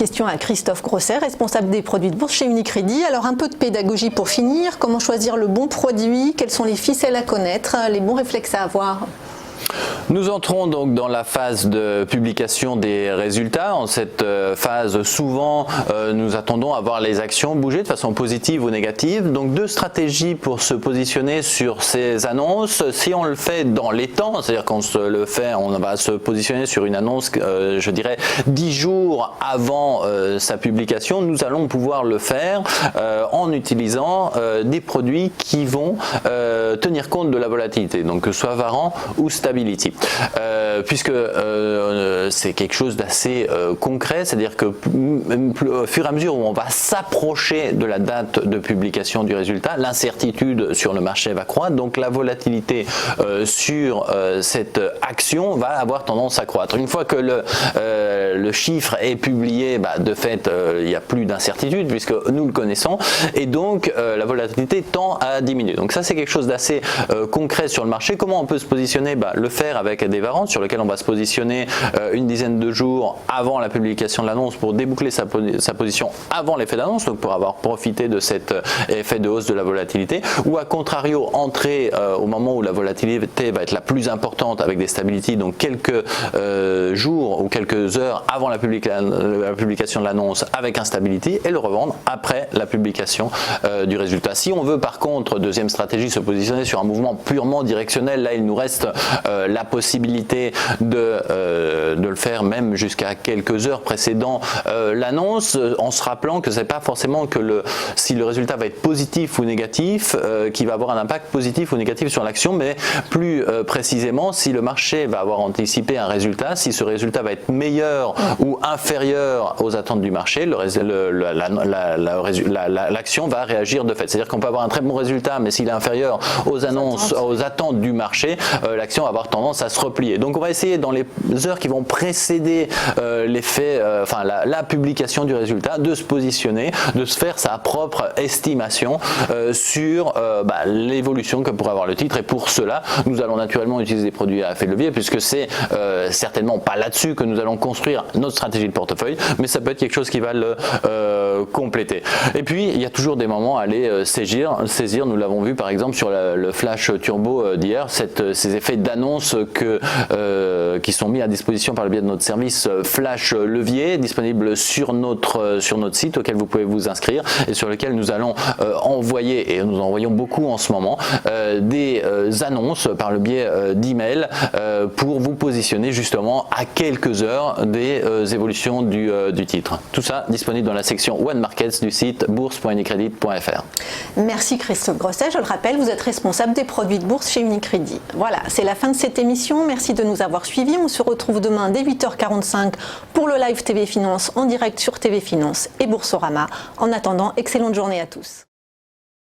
question à Christophe Grosset, responsable des produits de bourse chez Unicredit. Alors un peu de pédagogie pour finir. Comment choisir le bon produit? Quelles sont les ficelles à connaître? Les bons réflexes à avoir? Nous entrons donc dans la phase de publication des résultats. En cette phase, souvent, nous attendons à voir les actions bouger de façon positive ou négative. Donc, deux stratégies pour se positionner sur ces annonces. Si on le fait dans les temps, c'est-à-dire qu'on va se positionner sur une annonce, je dirais, 10 jours avant sa publication, nous allons pouvoir le faire en utilisant des produits qui vont tenir compte de la volatilité, donc que ce soit Varant ou Stability. Puisque c'est quelque chose d'assez concret, c'est-à-dire que au fur et à mesure où on va s'approcher de la date de publication du résultat, l'incertitude sur le marché va croître, donc la volatilité sur cette action va avoir tendance à croître. Une fois que le chiffre est publié, de fait, il n'y a plus d'incertitude puisque nous le connaissons, et donc la volatilité tend à diminuer. Donc ça, c'est quelque chose d'assez concret sur le marché. Comment on peut se positionner? Le faire avec des Varant sur lequel on va se positionner une dizaine de jours avant la publication de l'annonce pour déboucler sa position avant l'effet d'annonce, donc pour avoir profité de cet effet de hausse de la volatilité, ou à contrario entrer au moment où la volatilité va être la plus importante avec des Stability, donc quelques jours ou quelques heures avant la publication de l'annonce avec un Stability, et le revendre après la publication du résultat. Si on veut par contre, deuxième stratégie, se positionner sur un mouvement purement directionnel, là il nous reste la possibilité de le faire même jusqu'à quelques heures précédant l'annonce, en se rappelant que c'est pas forcément que si le résultat va être positif ou négatif qui va avoir un impact positif ou négatif sur l'action, mais plus précisément si le marché va avoir anticipé un résultat, si ce résultat va être meilleur ou inférieur aux attentes du marché, l'action va réagir de fait. C'est-à-dire qu'on peut avoir un très bon résultat, mais s'il est inférieur aux attentes du marché, l'action va avoir tendance à se replier. Donc on va essayer dans les heures qui vont précéder la publication du résultat de se positionner, de se faire sa propre estimation sur l'évolution que pourrait avoir le titre, et pour cela nous allons naturellement utiliser des produits à effet de levier puisque c'est certainement pas là-dessus que nous allons construire notre stratégie de portefeuille, mais ça peut être quelque chose qui va le compléter. Et puis il y a toujours des moments à aller saisir, nous l'avons vu par exemple sur le flash turbo d'hier, ces effets d'annonce qui sont mis à disposition par le biais de notre service Flash Levier, disponible sur notre site auquel vous pouvez vous inscrire et sur lequel nous allons envoyer, et nous envoyons beaucoup en ce moment, des annonces par le biais d'emails pour vous positionner justement à quelques heures des évolutions du titre. Tout ça disponible dans la section One Markets du site bourse.unicredit.fr. Merci Christophe Grosset. Je le rappelle, vous êtes responsable des produits de bourse chez Unicredit. Voilà, c'est la fin de cette émission. Merci de nous avoir suivis. On se retrouve demain dès 8h45 pour le live TV Finance en direct sur TV Finance et Boursorama. En attendant, excellente journée à tous.